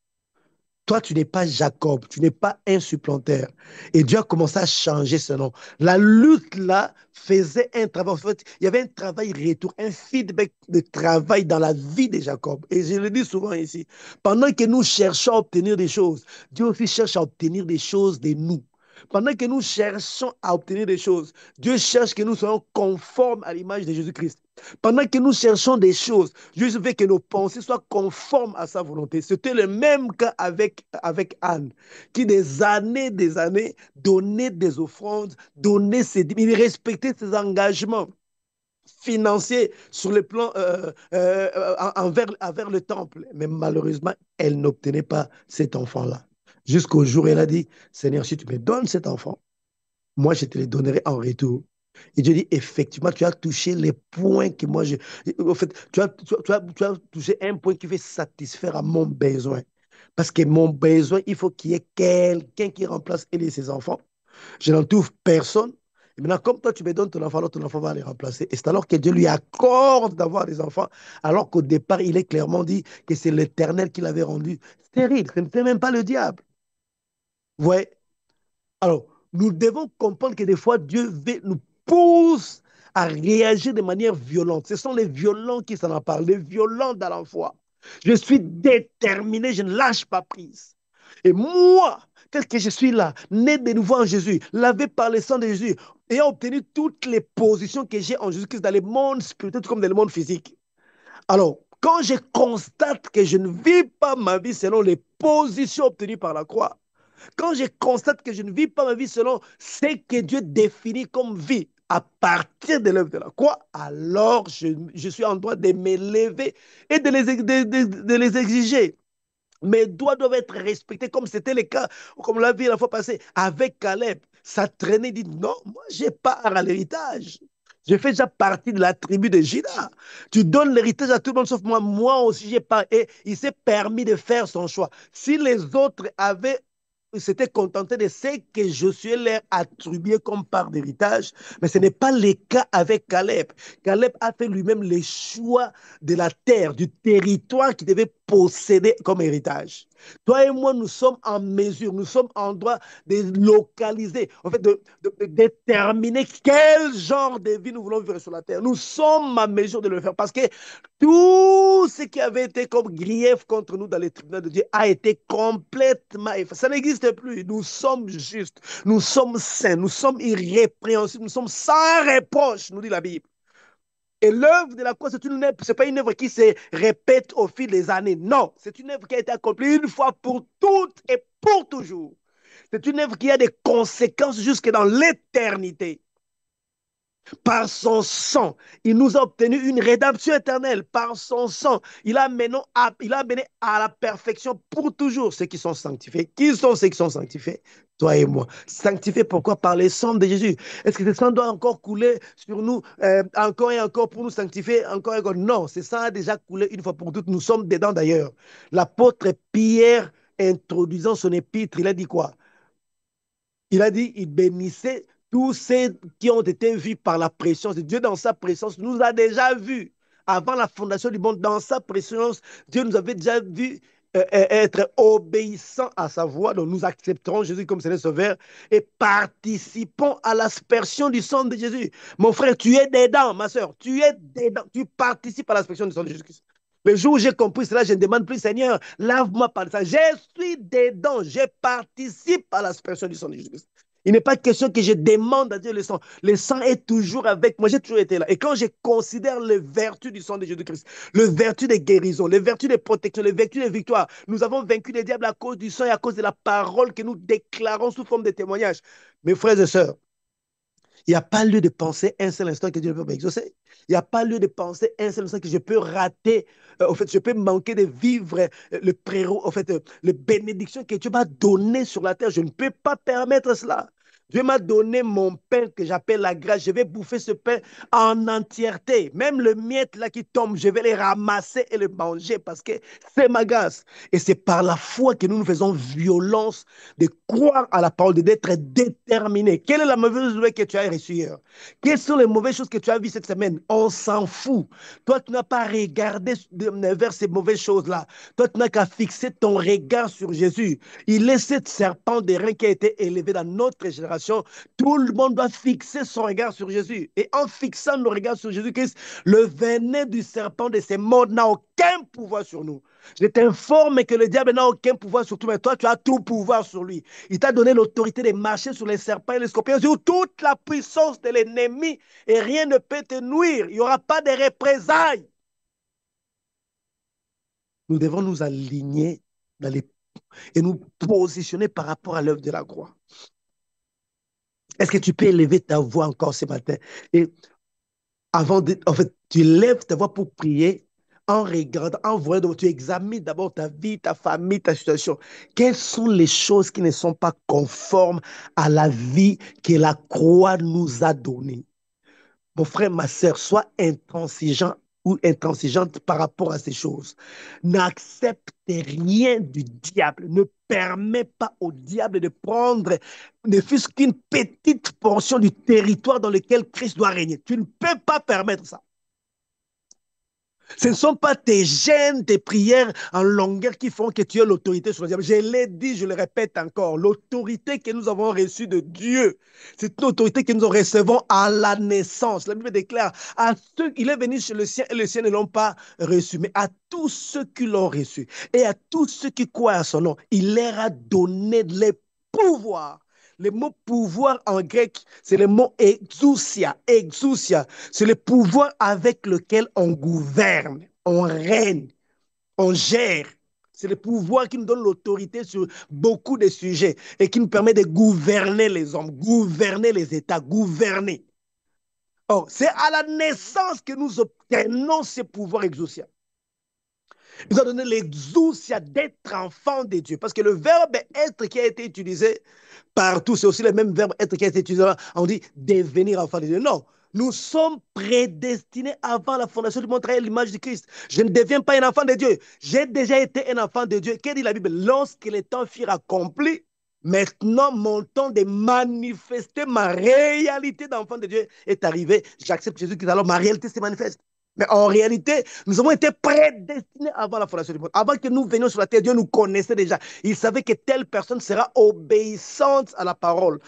Toi, tu n'es pas Jacob, tu n'es pas un supplanteur. Et Dieu a commencé à changer ce nom. La lutte là faisait un travail. En fait, il y avait un travail retour, un feedback de travail dans la vie de Jacob. Et je le dis souvent ici. Pendant que nous cherchons à obtenir des choses, Dieu aussi cherche à obtenir des choses de nous. Pendant que nous cherchons à obtenir des choses, Dieu cherche que nous soyons conformes à l'image de Jésus-Christ. Pendant que nous cherchons des choses, Dieu veut que nos pensées soient conformes à sa volonté. C'était le même cas avec Anne, qui des années, donnait des offrandes, donnait il respectait ses engagements financiers sur le plan envers le temple. Mais malheureusement, elle n'obtenait pas cet enfant-là. Jusqu'au jour où elle a dit, Seigneur, si tu me donnes cet enfant, moi, je te les donnerai en retour. Et Dieu dit, effectivement, tu as touché les points que moi, en fait, tu as touché un point qui fait satisfaire à mon besoin. Parce que mon besoin, il faut qu'il y ait quelqu'un qui remplace elle et ses enfants. Je n'en trouve personne. Et maintenant, comme toi, tu me donnes ton enfant, alors ton enfant va les remplacer. Et c'est alors que Dieu lui accorde d'avoir des enfants, alors qu'au départ, il est clairement dit que c'est l'Éternel qui l'avait rendu stérile. Ce n'était même pas le diable. Vous voyez? Alors, nous devons comprendre que des fois, nous pousse à réagir de manière violente. Ce sont les violents qui s'en parlent, les violents dans la foi. Je suis déterminé, je ne lâche pas prise. Et moi, tel que je suis là, né de nouveau en Jésus, lavé par le sang de Jésus, ayant obtenu toutes les positions que j'ai en Jésus-Christ dans le monde spirituel comme dans le monde physique. Alors, quand je constate que je ne vis pas ma vie selon les positions obtenues par la croix, quand je constate que je ne vis pas ma vie selon ce que Dieu définit comme vie à partir de l'œuvre de la croix, alors je suis en droit de m'élever et de les exiger. Mes droits doivent être respectés comme c'était le cas, comme on l'a vu la fois passée avec Caleb. Ça traînait, il dit non, moi, j'ai part à l'héritage. Je fais déjà partie de la tribu de Juda. Tu donnes l'héritage à tout le monde sauf moi. Moi aussi, j'ai pas. Et il s'est permis de faire son choix. Si les autres avaient s'étaient contentés de ce que Josué leur attribuait comme part d'héritage, mais ce n'est pas le cas avec Caleb. Caleb a fait lui-même les choix de la terre, du territoire qu'il devait posséder comme héritage. Toi et moi, nous sommes en mesure, nous sommes en droit de localiser, en fait, de déterminer quel genre de vie nous voulons vivre sur la terre. Nous sommes en mesure de le faire parce que tout ce qui avait été comme grief contre nous dans les tribunaux de Dieu a été complètement effacé. Ça n'existe plus. Nous sommes justes, nous sommes saints, nous sommes irrépréhensibles, nous sommes sans reproche, nous dit la Bible. Et l'œuvre de la croix, c'est pas une œuvre qui se répète au fil des années. Non, c'est une œuvre qui a été accomplie une fois pour toutes et pour toujours. C'est une œuvre qui a des conséquences jusque dans l'éternité. Par son sang, il nous a obtenu une rédemption éternelle. Par son sang, il a mené à la perfection pour toujours ceux qui sont sanctifiés. Qui sont ceux qui sont sanctifiés? Toi et moi. Sanctifiés pourquoi? Par le sang de Jésus. Est-ce que ce sang doit encore couler sur nous encore et encore pour nous sanctifier encore et encore? Non, ce sang a déjà coulé une fois pour toutes. Nous sommes dedans d'ailleurs. L'apôtre Pierre, introduisant son épître, il a dit quoi? Il a dit, il bénissait tous ceux qui ont été vus par la présence de Dieu. Dans sa présence nous a déjà vus. Avant la fondation du monde, dans sa présence, Dieu nous avait déjà vus être obéissants à sa voix. Donc nous accepterons Jésus comme Seigneur Sauveur et participons à l'aspersion du sang de Jésus. Mon frère, tu es dedans, ma soeur, tu es dedans. Tu participes à l'aspersion du sang de Jésus-Christ. Le jour où j'ai compris cela, je ne demande plus, Seigneur, lave-moi par ça. Je suis dedans, je participe à l'aspersion du sang de Jésus-Christ. Il n'est pas question que je demande à Dieu le sang. Le sang est toujours avec moi. J'ai toujours été là. Et quand je considère les vertus du sang de Jésus-Christ, les vertus de guérison, les vertus de protection, les vertus de victoire, nous avons vaincu les diables à cause du sang et à cause de la parole que nous déclarons sous forme de témoignage. Mes frères et sœurs, il n'y a pas lieu de penser un seul instant que Dieu ne peut pas exaucer. Il n'y a pas lieu de penser un seul instant que je peux rater, en fait, je peux manquer de vivre en fait, les bénédictions que Dieu m'a données sur la terre. Je ne peux pas permettre cela. Dieu m'a donné mon pain que j'appelle la grâce. Je vais bouffer ce pain en entièreté. Même le miette là qui tombe, je vais les ramasser et les manger parce que c'est ma grâce. Et c'est par la foi que nous nous faisons violence de croire à la parole, d'être déterminé. Quelle est la mauvaise nouvelle que tu as reçue hier? Quelles sont les mauvaises choses que tu as vues cette semaine? On s'en fout. Toi, tu n'as pas regardé vers ces mauvaises choses-là. Toi, tu n'as qu'à fixer ton regard sur Jésus. Il est ce serpent de rein qui a été élevé dans notre génération. Tout le monde doit fixer son regard sur Jésus. Et en fixant nos regards sur Jésus-Christ, le venin du serpent de ces morts n'a aucun pouvoir sur nous. Je t'informe que le diable n'a aucun pouvoir sur toi, mais toi, tu as tout pouvoir sur lui. Il t'a donné l'autorité de marcher sur les serpents et les scorpions, sur toute la puissance de l'ennemi, et rien ne peut te nuire. Il n'y aura pas de représailles. Nous devons nous aligner dans les... et nous positionner par rapport à l'œuvre de la croix. Est-ce que tu peux élever ta voix encore ce matin? Et en fait, tu lèves ta voix pour prier en regardant, en voyant, tu examines d'abord ta vie, ta famille, ta situation. Quelles sont les choses qui ne sont pas conformes à la vie que la croix nous a donnée? Mon frère, ma soeur, sois intransigeant ou intransigeante par rapport à ces choses. N'accepte rien du diable. Ne permets pas au diable de prendre ne fût-ce qu'une petite portion du territoire dans lequel Christ doit régner. Tu ne peux pas permettre ça. Ce ne sont pas tes gènes, tes prières en longueur qui font que tu as l'autorité sur le diable. Je l'ai dit, je le répète encore, l'autorité que nous avons reçue de Dieu, c'est une autorité que nous recevons à la naissance. La Bible déclare, à ceux, il est venu chez le sien et les siens ne l'ont pas reçu, mais à tous ceux qui l'ont reçu et à tous ceux qui croient à son nom, il leur a donné les pouvoirs. Le mot pouvoir en grec, c'est le mot exousia. Exousia, c'est le pouvoir avec lequel on gouverne, on règne, on gère. C'est le pouvoir qui nous donne l'autorité sur beaucoup de sujets et qui nous permet de gouverner les hommes, gouverner les États, gouverner. Or, c'est à la naissance que nous obtenons ce pouvoir exousia. Il nous a donné l'exousia d'être enfant de Dieu. Parce que le verbe être qui a été utilisé partout, c'est aussi le même verbe être qui a été utilisé là. On dit devenir enfant de Dieu. Non, nous sommes prédestinés avant la fondation du monde à l'image de Christ. Je ne deviens pas un enfant de Dieu. J'ai déjà été un enfant de Dieu. Qu'est-ce que dit la Bible? Lorsque les temps furent accomplis, maintenant mon temps de manifester ma réalité d'enfant de Dieu est arrivé. J'accepte Jésus-Christ, alors ma réalité se manifeste. Mais en réalité, nous avons été prédestinés avant la fondation du monde. Avant que nous venions sur la terre, Dieu nous connaissait déjà. Il savait que telle personne sera obéissante à la parole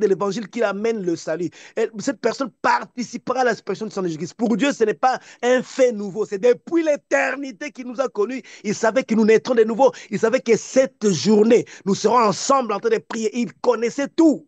de l'évangile qui amène le salut. Et cette personne participera à l'expression de son Jésus-Christ. Pour Dieu, ce n'est pas un fait nouveau. C'est depuis l'éternité qu'il nous a connus. Il savait que nous naîtrons de nouveau. Il savait que cette journée, nous serons ensemble en train de prier. Il connaissait tout.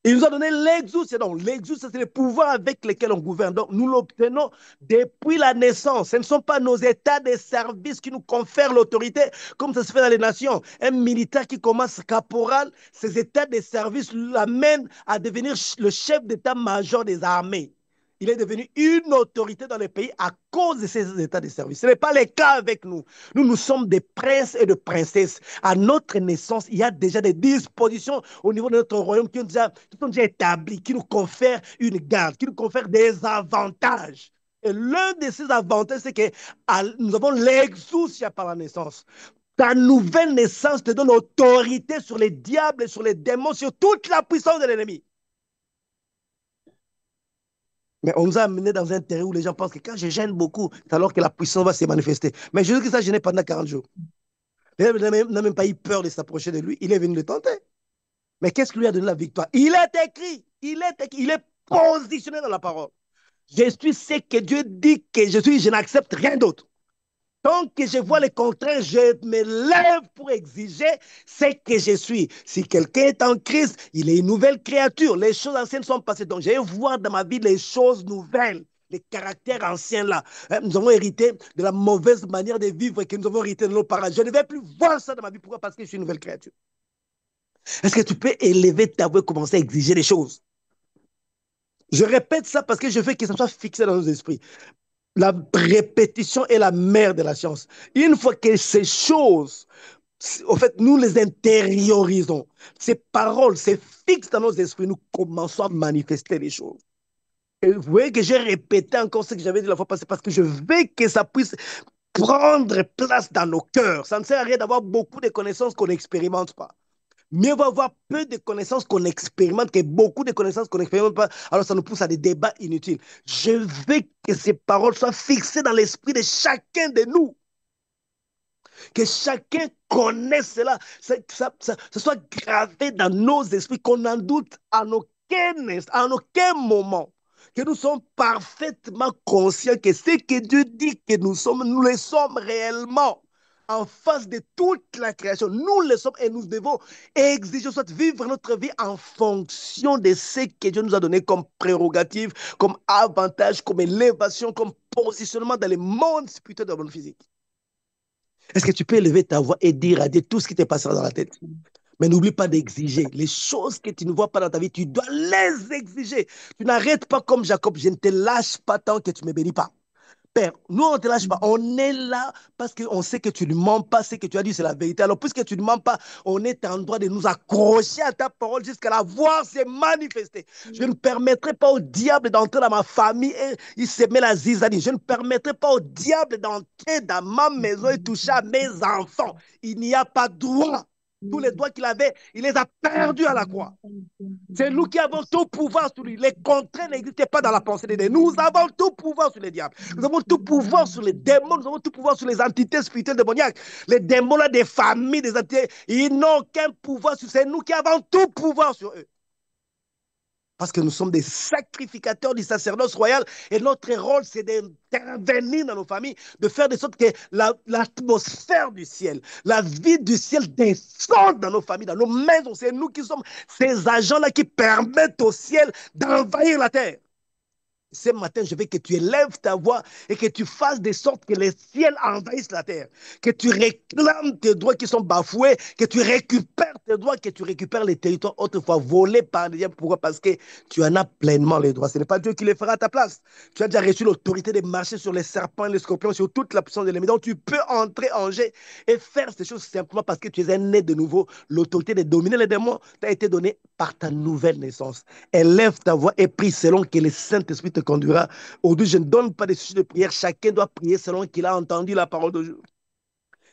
Il nous a donné l'exousia. Donc, l'exousia, c'est le pouvoir avec lequel on gouverne. Donc, nous l'obtenons depuis la naissance. Ce ne sont pas nos états de service qui nous confèrent l'autorité, comme ça se fait dans les nations. Un militaire qui commence caporal, ses états de service l'amènent à devenir le chef d'état-major des armées. Il est devenu une autorité dans le pays à cause de ses états de service. Ce n'est pas le cas avec nous. Nous sommes des princes et de princesses. À notre naissance, il y a déjà des dispositions au niveau de notre royaume qui sont déjà établies, qui nous confèrent une garde, qui nous confèrent des avantages. Et l'un de ces avantages, c'est que nous avons l'exousia par la naissance. Ta nouvelle naissance te donne autorité sur les diables, sur les démons, sur toute la puissance de l'ennemi. Mais on nous a amenés dans un terrain où les gens pensent que quand je gêne beaucoup, c'est alors que la puissance va se manifester. Mais Jésus-Christ a gêné pendant 40 jours. Il n'a même pas eu peur de s'approcher de lui. Il est venu le tenter. Mais qu'est-ce qui lui a donné la victoire? Il est positionné dans la parole. Je suis ce que Dieu dit que je suis, je n'accepte rien d'autre. Tant que je vois le contraire, je me lève pour exiger ce que je suis. Si quelqu'un est en Christ, il est une nouvelle créature. Les choses anciennes sont passées. Donc, je vais voir dans ma vie les choses nouvelles, les caractères anciens là. Nous avons hérité de la mauvaise manière de vivre que nous avons hérité de nos parents. Je ne vais plus voir ça dans ma vie. Pourquoi? Parce que je suis une nouvelle créature. Est-ce que tu peux élever ta voix et commencer à exiger des choses? Je répète ça parce que je veux que ça soit fixé dans nos esprits. La répétition est la mère de la science. Une fois que ces choses, en fait, nous les intériorisons, ces paroles, c'est fixe dans nos esprits, nous commençons à manifester les choses. Et vous voyez que j'ai répété encore ce que j'avais dit la fois passée parce que je veux que ça puisse prendre place dans nos cœurs. Ça ne sert à rien d'avoir beaucoup de connaissances qu'on n'expérimente pas. Mieux vaut avoir peu de connaissances qu'on expérimente que beaucoup de connaissances qu'on n'expérimente pas. Alors ça nous pousse à des débats inutiles. Je veux que ces paroles soient fixées dans l'esprit de chacun de nous. Que chacun connaisse cela. Ça soit gravé dans nos esprits, qu'on n'en doute en aucun moment. Que nous sommes parfaitement conscients que ce que Dieu dit que nous sommes, nous le sommes réellement en face de toute la création. Nous le sommes et nous devons exiger, soit vivre notre vie en fonction de ce que Dieu nous a donné comme prérogative, comme avantage, comme élévation, comme positionnement dans le monde spirituel de la bonne physique. Est-ce que tu peux élever ta voix et dire à Dieu tout ce qui te passera dans la tête? Mais n'oublie pas d'exiger. Les choses que tu ne vois pas dans ta vie, tu dois les exiger. Tu n'arrêtes pas comme Jacob. Je ne te lâche pas tant que tu ne me bénis pas. Père, nous, on ne te lâche pas. On est là parce qu'on sait que tu ne mens pas, ce que tu as dit, c'est la vérité. Alors, puisque tu ne mens pas, on est en droit de nous accrocher à ta parole jusqu'à la voir se manifester. Je ne permettrai pas au diable d'entrer dans ma famille et il se met la zizanie. Je ne permettrai pas au diable d'entrer dans ma maison et toucher à mes enfants. Il n'y a pas de droit. Tous les droits qu'il avait, il les a perdus à la croix. C'est nous qui avons tout pouvoir sur lui. Les contraintes n'existaient pas dans la pensée des démons. Nous avons tout pouvoir sur les diables. Nous avons tout pouvoir sur les démons. Nous avons tout pouvoir sur les entités spirituelles démoniaques. Les démons là, des familles, des entités, ils n'ont aucun pouvoir sur eux. C'est nous qui avons tout pouvoir sur eux. Parce que nous sommes des sacrificateurs du sacerdoce royal et notre rôle, c'est d'intervenir dans nos familles, de faire de sorte que l'atmosphère du ciel, la vie du ciel descende dans nos familles, dans nos maisons. C'est nous qui sommes ces agents-là qui permettent au ciel d'envahir la terre. Ce matin, je veux que tu élèves ta voix et que tu fasses de sorte que le ciel envahisse la terre. Que tu réclames tes droits qui sont bafoués, que tu récupères tes droits, que tu récupères les territoires autrefois volés par les diables. Pourquoi? Parce que tu en as pleinement les droits. Ce n'est pas Dieu qui les fera à ta place. Tu as déjà reçu l'autorité de marcher sur les serpents, les scorpions, sur toute la puissance de l'ennemi. Donc tu peux entrer en jeu et faire ces choses simplement parce que tu es un né de nouveau. L'autorité de dominer les démons t'a été donnée par ta nouvelle naissance. Élève ta voix et prie selon que le Saint-Esprit te conduira. Aujourd'hui, je ne donne pas de sujet de prière. Chacun doit prier selon qu'il a entendu la parole de Dieu.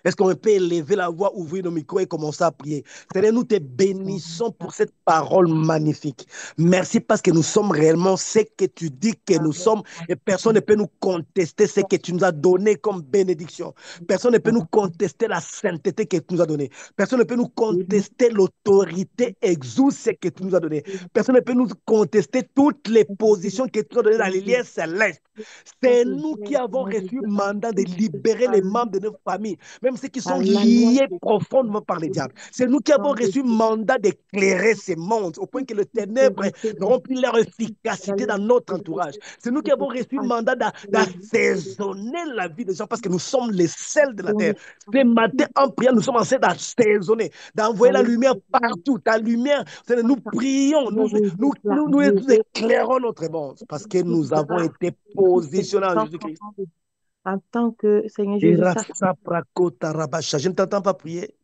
Est-ce qu'on peut élever la voix, ouvrir nos micros et commencer à prier? Seigneur, nous te bénissons pour cette parole magnifique. Merci parce que nous sommes réellement ce que tu dis que nous sommes et personne ne peut nous contester ce que tu nous as donné comme bénédiction. Personne ne peut nous contester la sainteté que tu nous as donnée. Personne ne peut nous contester l'autorité exauce que tu nous as donnée. Personne ne peut nous contester toutes les positions que tu nous as données dans les liens célestes. C'est nous qui avons reçu le mandat de libérer les membres de notre famille, même ceux qui sont liés profondément par les diables. C'est nous qui avons reçu le mandat d'éclairer ces mondes, au point que les ténèbres n'auront plus leur efficacité dans notre entourage. C'est nous qui avons reçu le mandat d'assaisonner la vie des gens, parce que nous sommes les sels de la terre. Ce matin, en priant, nous sommes en train d'assaisonner, d'envoyer la lumière partout. Ta lumière, nous prions, nous éclairons notre monde, parce que nous avons été positionnés en Jésus-Christ. En tant que Seigneur Jésus, ça, Je ne t'entends pas prier.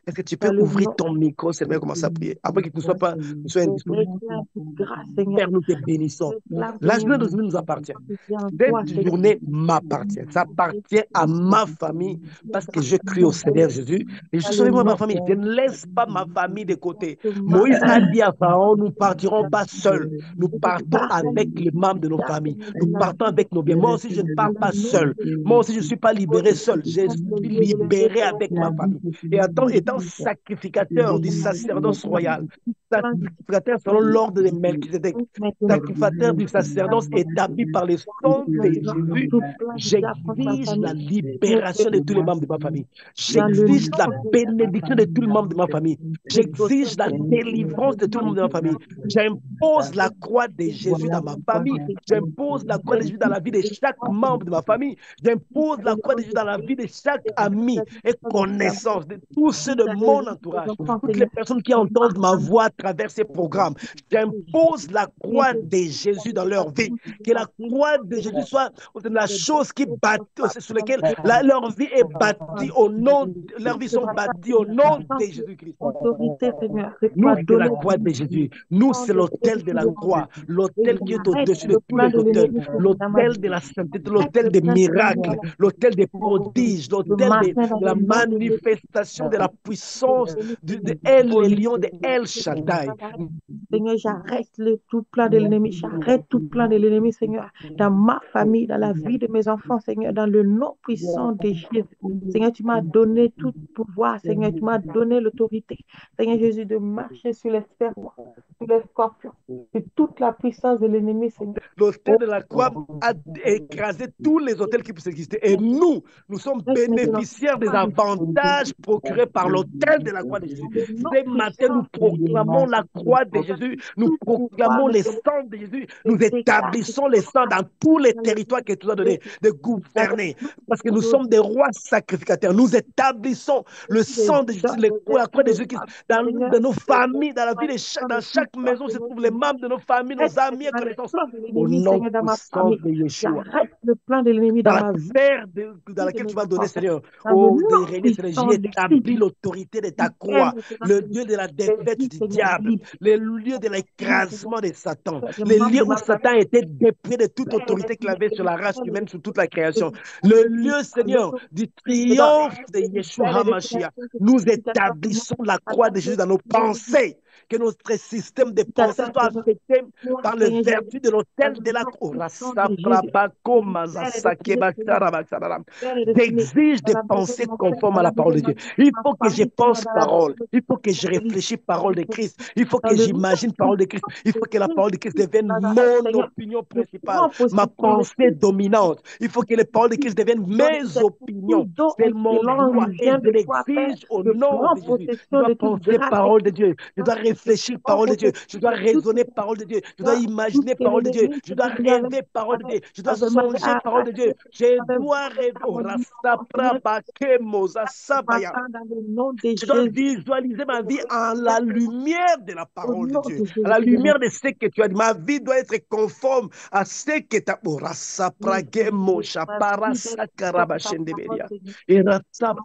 Est-ce que tu peux dans le ouvrir nom ton micro, Seigneur, commencer à prier? Après que tu ne sois pas, tu sois de indisposé. réclame toute grâce, Seigneur. Père, nous te bénissons. Réclame, La Seigneur, journée d'aujourd'hui nous appartient. en toi, Cette Seigneur. journée m'appartient. Ça appartient à ma famille parce que je crie au Seigneur Jésus. Et je Dans suis le avec moi, ma nom famille. Je ne laisse pas ma famille de côté. de Moïse a Marie, dit à Pharaon, nous ne partirons pas seuls. Nous je partons pars avec les membres de nos familles. Nous de la partons avec nos biens. Moi aussi, je ne pars dans pas le nom seul. de Moi aussi, je ne suis pas libéré seul. Je suis libéré Seigneur. avec ma famille. Et étant sacrificateur du sacerdoce royal, sacrificateur selon l'ordre de Melchizedek, Maintenant, sacrificateur du sacerdoce établi par le sang de Jésus, tout plan du diable contre ma j'exige la famille, Seigneur, libération de tous les membres de ma famille. dans le nom J'exige la bénédiction de tous les membres de ma famille. de J'exige la délivrance de tout le monde de ma famille. J'impose la croix de Jésus dans ma famille. J'impose la croix de Jésus dans la vie de chaque membre de ma famille. J'impose la croix de Jésus dans la vie de chaque ami et connaissance, de tous ceux de mon entourage. Toutes les personnes qui entendent ma voix à travers ces programmes, j'impose la croix de Jésus dans leur vie. Que la croix de Jésus soit la chose qui bâtit, sur laquelle leur vie est bâtie au nom, leur vie sont bâties au nom de Jésus-Christ. Autorité, Seigneur, que tu Nous, m'as c'est la donné croix de Jésus. Nous, c'est l'autel de la croix. et L'autel qui est j'arrête au-dessus de le tous plan les de autels. l'ennemi dans ma vie. L'autel de la sainteté, J'arrête l'autel le des plan de l'ennemi miracles, l'autel des prodiges, je l'autel de maintiens dans la le nom de Jésus. manifestation de la puissance de El Elyon, de El Shaddai. Seigneur, j'arrête tout plan de l'ennemi. J'arrête tout plan de l'ennemi, Seigneur, dans ma famille, dans la vie de mes enfants, Seigneur, dans le nom puissant de Jésus. Seigneur, tu m'as donné tout pouvoir, Seigneur, tu m'as donné l'autorité, Seigneur Jésus, de marcher sur les serpents, sur les scorpions, sur toute la puissance de l'ennemi, Seigneur. L'autel Oh, de la croix a écrasé tous les autels qui puissent exister. Et nous sommes Seigneur, bénéficiaires des avantages procurés par l'autel de la croix de Jésus. dans le nom Ce matin, nous puissant de proclamons la croix de Jésus, nous tout pouvoir proclamons de les sangs de Jésus, nous déclarer établissons les sangs dans tous les dans le territoires que tu as nom donné, de dans gouverner, le parce que nous nom sommes des rois sacrificateurs. Nous établissons le des sang de Jésus, hommes, des la croix esprits de de Jésus-Christ famille, dans Seigneur, nos des familles, dans la vie informations dans de tout chaque sorte maison de se nos trouvent les Seigneur. membres de nos familles, nos Arrête, amis et Seigneur, le connaissances. plan de Au l'ennemi, nom Seigneur, dans ma puissant famille. de Yeshua, J'arrête le plan de l'ennemi dans dans la ma vie, terre dans de laquelle mes tu vas donner, enfants. Seigneur, Dans le de nom régner, Seigneur, j'y puissant de Christ, établis l'autorité de ta libère croix, maintenant le lieu de la les défaite vies, du Seigneur, diable, libère le lieu de Seigneur, l'écrasement de Satan, des le membres lieu de où ma famille, Satan était dépouillé de toute libère les autorité qu'il avait sur la race humaine, sur toute la création, le lieu, Seigneur, du dans triomphe de Yeshua libère les HaMashiach. déclarations que Nous tu établissons la croix de Jésus dans nos pensées, que notre système de pensée soit Seigneur. affecté Moi, par le Seigneur vertu Jésus, de dans l'autel le de la nom croix. puissant de Jésus, libère les destinées, Seigneur. Libère les destinées. J'exige Dans des la maison de pensées mon père, conformes dans à la la parole maison de de Dieu. Il ma faut que je famille, Seigneur, pense dans la parole. maison Il faut que je de réfléchisse parole de Christ. Il faut dans que le nom j'imagine parole de Christ. puissant Il de faut que la parole de Christ Jésus devienne de Nazareth, mon Seigneur. opinion Je principale, prends ma possession de pensée tout dominante. Il faut que les paroles de Christ deviennent donner mes cette tout opinions. don C'est mon excellent droit nous et vient je de toi, Père. l'exige au Je nom prends de Jésus. Je possession dois de toute penser grâce parole de Dieu. Je dois excellente. Je réfléchir prends parole de Dieu. Je possession dois de toute raisonner parole de Dieu. Je dois tout imaginer ce que parole de Dieu. l'ennemi, Je dois Seigneur, nous avait rêver parole de Dieu. Je dois m'avait songer parole de Dieu. arraché, Je m'avait dois volé rêver. à Oh, mon enfant, Seigneur. Ce Sabaya. matin, dans le nom de Je dois Jésus, visualiser ma je vie en la récupère lumière de la au parole de nom Dieu, de à la Jésus-Christ de lumière Nazareth. de ce que tu as dit. Ma vie doit être conforme à ce que tu as dit. Oui, Seigneur Jésus, ma vie doit être conforme à ta parole, Seigneur.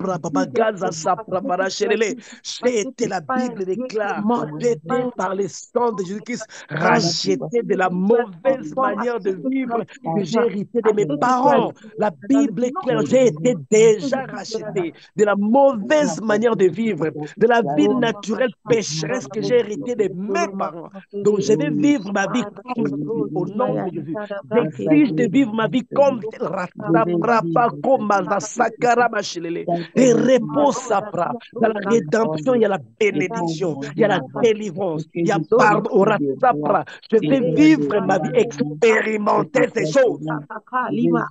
Ma vie doit être conforme à ce que tu as dit. Parce que tu J'étais, n'es la pas un Bible Dieu qui déclare, ment. Tu j'ai n'es pas été un par Dieu le sang de Jésus-Christ qui va dire. racheté de Ma la vie doit être mauvaise conforme à manière ce de que tu as vivre dit que de j'ai moi, hérité de à mes ce que tu as parents. dit. La Dans le Bible est nom claire, de j'ai été déjà Jésus de racheté Nazareth. de la mauvaise manière de vivre, de la vie Oh, naturelle pécheresse que j'ai hérité de mes parents. Donc, je vais vivre ma vie comme au nom de Jésus. J'exige de vivre ma vie comme et repose sapra. Dans la rédemption, il y a la bénédiction, il y a la délivrance, il y a pardon. Ora sapra. Je vais vivre ma vie, expérimenter ces choses.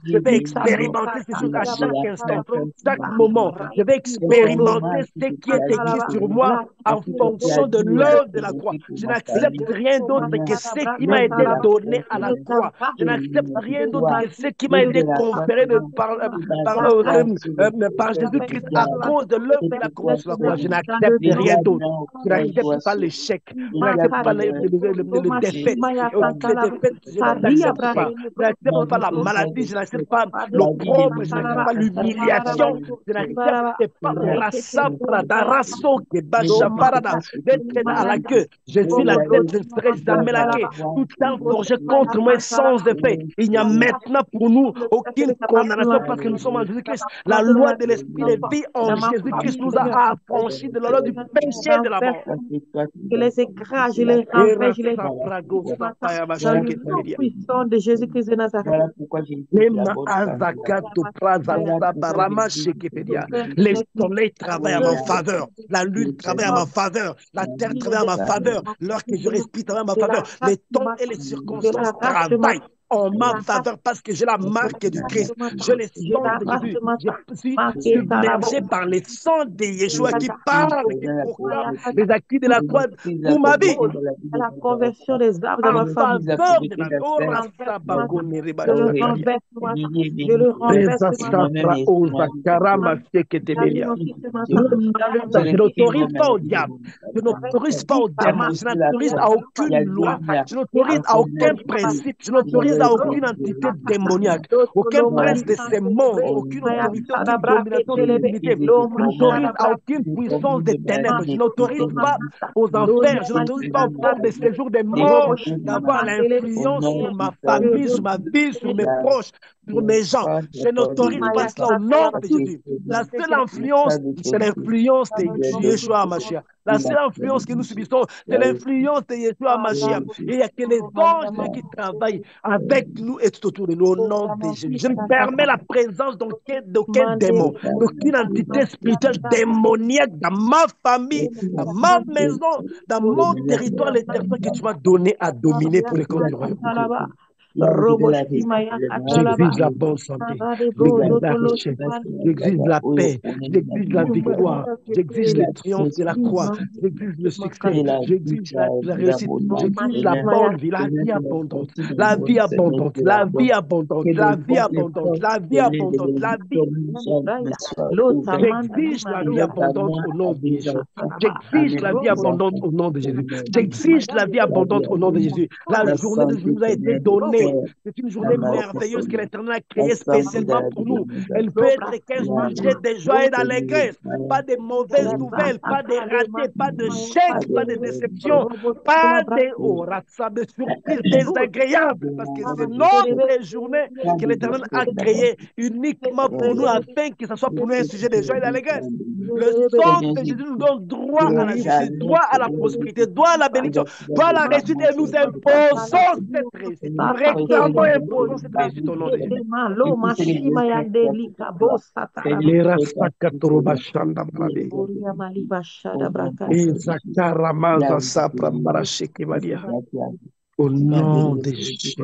Je vais expérimenter ces choses à chaque instant, chaque moment. Je vais expérimenter ce qui est écrit sur moi en fonction de l'œuvre de la croix. Je n'accepte rien d'autre que ce qui m'a été donné à la croix. Je n'accepte rien d'autre que ce qui m'a été conféré par Jésus-Christ à cause de l'œuvre qu'il a commise sur la croix. Je n'accepte rien d'autre. Je n'accepte pas l'échec. Je n'accepte pas le défaite. Les défaites, je ne l'accepte pas. Je n'accepte pas la maladie. Je n'accepte pas l'opprobre. Je n'accepte pas l'humiliation. Je n'accepte pas Orasapra, Daraso, Kebachaparada, d'être à la queue. Je suis la tête, je ne serai jamais la queue. Tout temps forgé contre moi sans effet. Il n'y a maintenant pour nous aucune condamnation parce que nous sommes en Jésus-Christ. La loi de l'esprit de vie en Jésus-Christ nous a affranchis de la loi du péché et de la mort. Je les écrase, je les renverse, je les ce matin dans le nom puissant de Jésus-Christ de Nazareth. Le soleil travaille à ma faveur, la lune travaille à ma faveur, la terre travaille à ma faveur, l'heure que je respire travaille à ma faveur, les temps et les circonstances travaillent en ma faveur parce que j'ai la marque du Christ, j'ai le sang de Jésus, je suis submergé par le sang de Yeshua qui parle, qui proclame les acquis de la croix pour ma vie. La conversion des âmes de En ma famille. faveur de ma vie. Oh, Je le renverse ce matin. Je le renverse ce matin. Je n'autorise pas au diable. Je n'autorise pas au démon. Je n'autorise à aucune loi. Je n'autorise à aucun principe. Je n'autorise à aucune entité démoniaque. Aucun prince de ces mondes. Aucune autorité, aucune domination, aucune divinité. Je n'autorise à aucune puissance des ténèbres. Je n'autorise pas aux enfers. Je n'autorise pas aux portes de séjour des morts d'avoir l'influence sur ma famille, sur ma vie, sur mes proches, sur mes gens. Je n'autorise pas cela au nom de Jésus. La seule influence, c'est l'influence de Yeshua HaMashiach. La seule influence que nous subissons, c'est l'influence de Yeshua HaMashiach. Et il n'y a que les anges qui travaillent avec nous et tout autour de nous au nom de Jésus. Je ne permets la présence d'aucun démon, d'aucune entité spirituelle démoniaque dans ma famille, dans ma maison, dans mon territoire, les territoires que tu m'as donné à dominer pour les comptes du royaume. Roboshi Maya Katalaba. J'exige la bonne santé. Arade J'exige Brozo la Tolo richesse. Shimande. J'exige la paix. J'exige la victoire. J'exige le triomphe de la croix. J'exige le succès. J'exige la réussite. J'exige la bonne vie, la vie abondante. La vie abondante. La vie abondante. La vie abondante. La vie abondante. La vie. J'exige la vie abondante au nom de Jésus. J'exige la vie abondante au nom de Jésus. J'exige la vie abondante au nom de Jésus. La journée de jour nous a été donnée. C'est une journée merveilleuse que l'Éternel a créée spécialement pour nous. Elle peut être qu'un sujet de joie et d'allégresse. Pas de mauvaises nouvelles, pas de ratés, pas de chèques, pas de déceptions, pas de surprises désagréables. Parce que c'est notre journée que l'Éternel a créée uniquement pour nous afin que ce soit pour nous un sujet de joie et d'allégresse. Le sang de Jésus nous donne droit à la justice, droit à la prospérité, droit à la bénédiction, droit à la réussite et nous imposons cette réussite. Nous réclamons et imposons cette réussite au nom de Jésus. Au nom de Jésus.